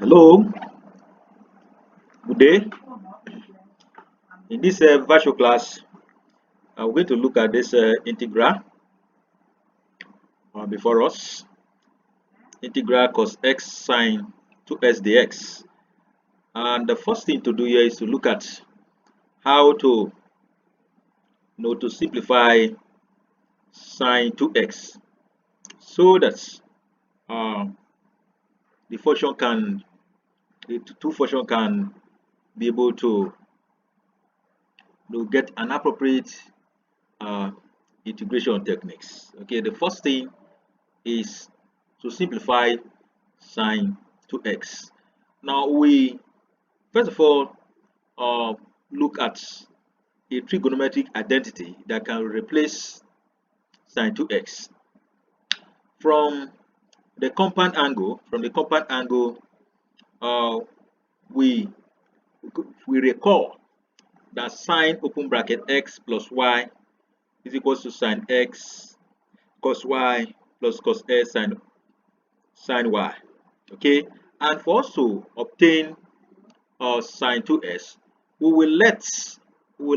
Hello, good day. In this virtual class, we're going to look at this integral before us. Integral cos x sine 2x dx. And the first thing to do here is to look at how to, to simplify sine 2x so that uh, the two function can be able to get an appropriate uh, integration techniques. Okay, the first thing is to simplify sine 2x. Now we first of all uh, look at a trigonometric identity that can replace sine 2x from the compound angle. From the compound angle, uh, we recall that sine open bracket x plus y is equals to sine x cos y plus cos s sine y. Okay, and for us to obtain sine 2s, we will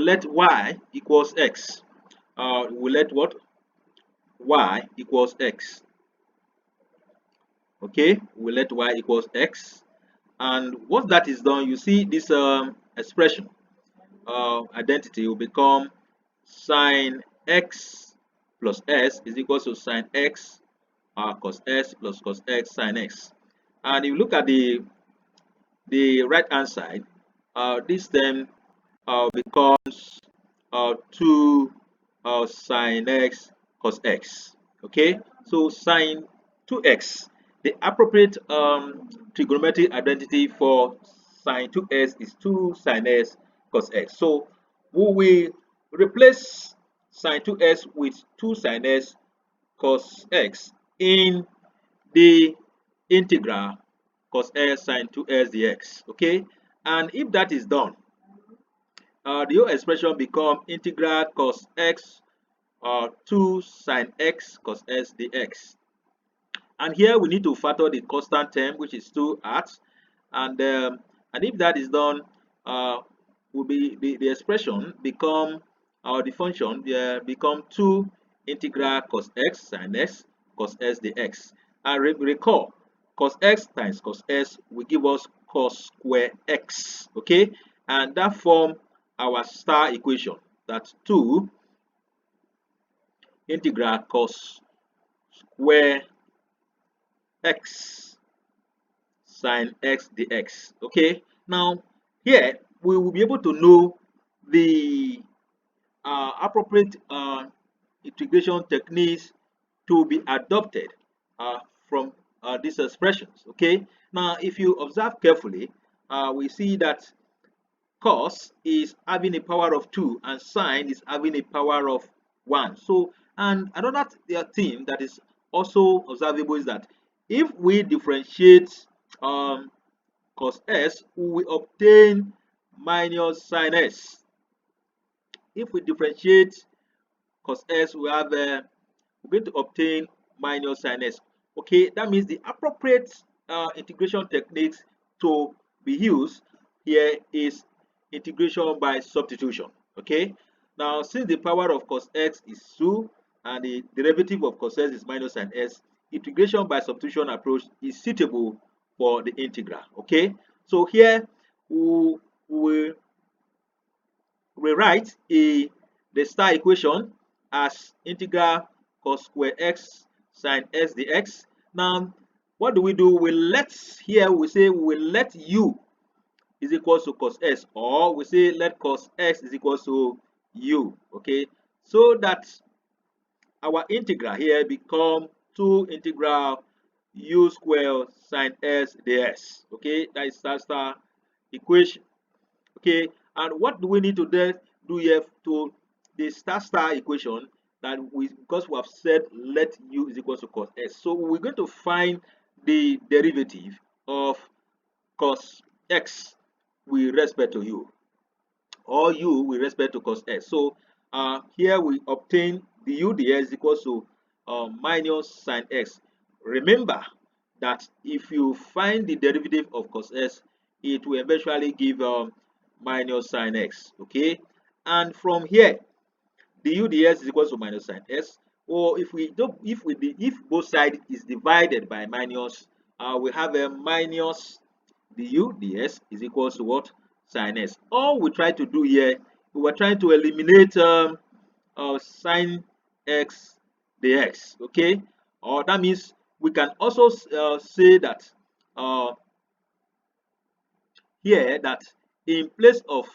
let y equals x. We will let what? Y equals x. Okay, we will let y equals x. And once that is done, you see this expression identity will become sine x plus s is equals to sine x cos s plus cos x sine x. And if you look at the right hand side, this term becomes 2 sine x cos x. Okay, so sine 2x, the appropriate trigonometric identity for sine 2x is 2 sine x cos x. So we will replace sine 2x with 2 sine x cos x in the integral cos x sine 2x dx. Okay, and if that is done, the whole expression become integral cos x 2 sine x cos s dx. And here we need to factor the constant term, which is 2 at, and if that is done, will be the expression become the function become 2 integral cos x sine x cos s dx. And recall, cos x times cos s will give us cos square x. Okay, and that form our star equation. That's 2 integral cos square x sine x dx. Okay, now here we will be able to know the appropriate integration techniques to be adopted from these expressions. Okay, now if you observe carefully, we see that cos is having a power of 2 and sine is having a power of 1. So, and another thing that is also observable is that if we differentiate cos s, we will obtain minus sine s. If we differentiate cos s, we're going to obtain minus sine s. Okay, that means the appropriate integration techniques to be used here is integration by substitution. Okay, now since the power of cos x is 2 and the derivative of cos s is minus sine s, integration by substitution approach is suitable for the integral. Okay, so here we will rewrite the star equation as integral cos square x sine x dx. Now what do? We let, here we say we will let u is equals to cos s, or we say let cos x is equals to u. Okay, so that our integral here become 2 integral u square sine s ds. Okay, that is star equation. Okay, and what do we need to do here to the star equation? That we, because we have said let u is equals to cos s, so we're going to find the derivative of cos x with respect to u, or u with respect to cos s. So here we obtain the u ds is equals to minus sine x. Remember, that if you find the derivative of cos x, it will eventually give minus sine x. Okay, and from here du dx is equal to minus sine x. Or if we don't, if both sides is divided by minus, we have a minus du dx is equal to what? Sine x. All we try to do here, we were trying to eliminate sine x dx. Okay, or that means we can also say that uh, here that in place of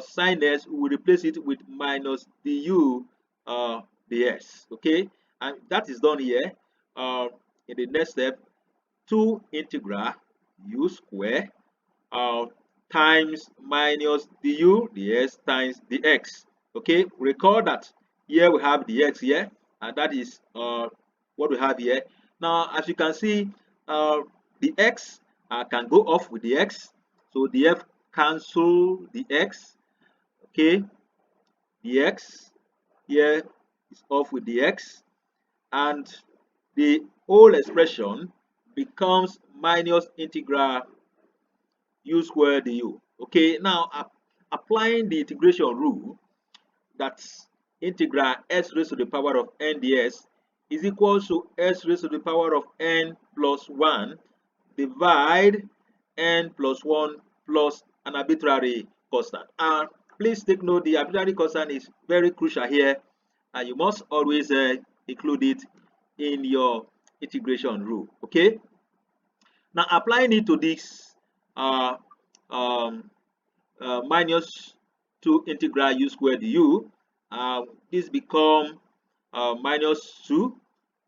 sine x, we will replace it with minus du dx. Okay, and that is done here. In the next step, 2 integral u square uh, times minus du dx times dx. Okay, recall that here we have dx here, and that is what we have here. Now, as you can see, the x can go off with the x, so the f cancel the x. Okay, the x here is off with the x, and the whole expression becomes minus integral u squared du. Okay, now applying the integration rule, that's integral s raised to the power of n ds is equal to s raised to the power of n plus 1 divide n plus 1 plus an arbitrary constant. And please take note, the arbitrary constant is very crucial here, and you must always include it in your integration rule. Okay, now applying it to this uh, um, minus 2 integral u squared du, this become minus 2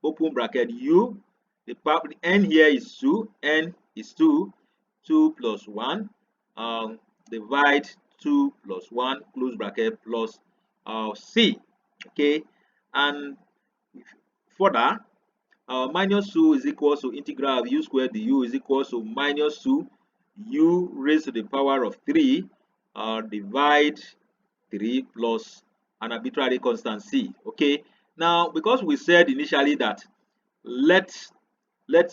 open bracket u, the n here is 2, n is 2, 2 plus 1, divide 2 plus 1 close bracket plus c. Okay, and further, minus 2 is equal to integral of u squared du is equal to minus 2 u raised to the power of 3 divide 3 plus an arbitrary constant c. Okay, now because we said initially that let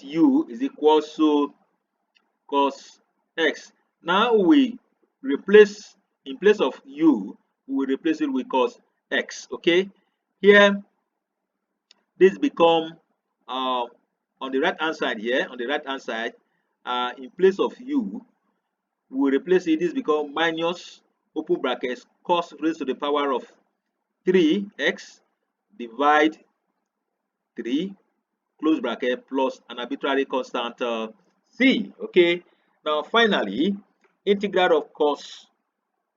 u is equal to cos x, now we replace, in place of u, we will replace it with cos x. Okay, here this become on the right hand side here, on the right hand side, in place of u, we will replace it. This become minus open brackets cos raised to the power of 3x divide 3 close bracket plus an arbitrary constant c. Okay, now finally, integral of cos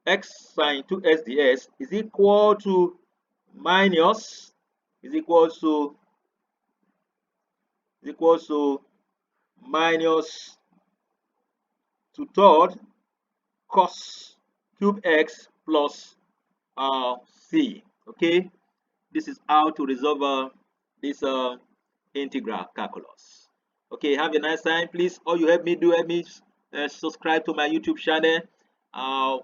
x sine 2x ds is equal to minus, is equal to minus 2/3 cos cube x plus c. Okay, this is how to resolve this integral calculus. Okay, have a nice time. Please, all you help me do, help me subscribe to my YouTube channel, uh,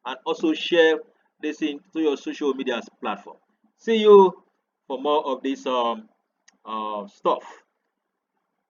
and also share this into your social media platform. See you for more of this stuff.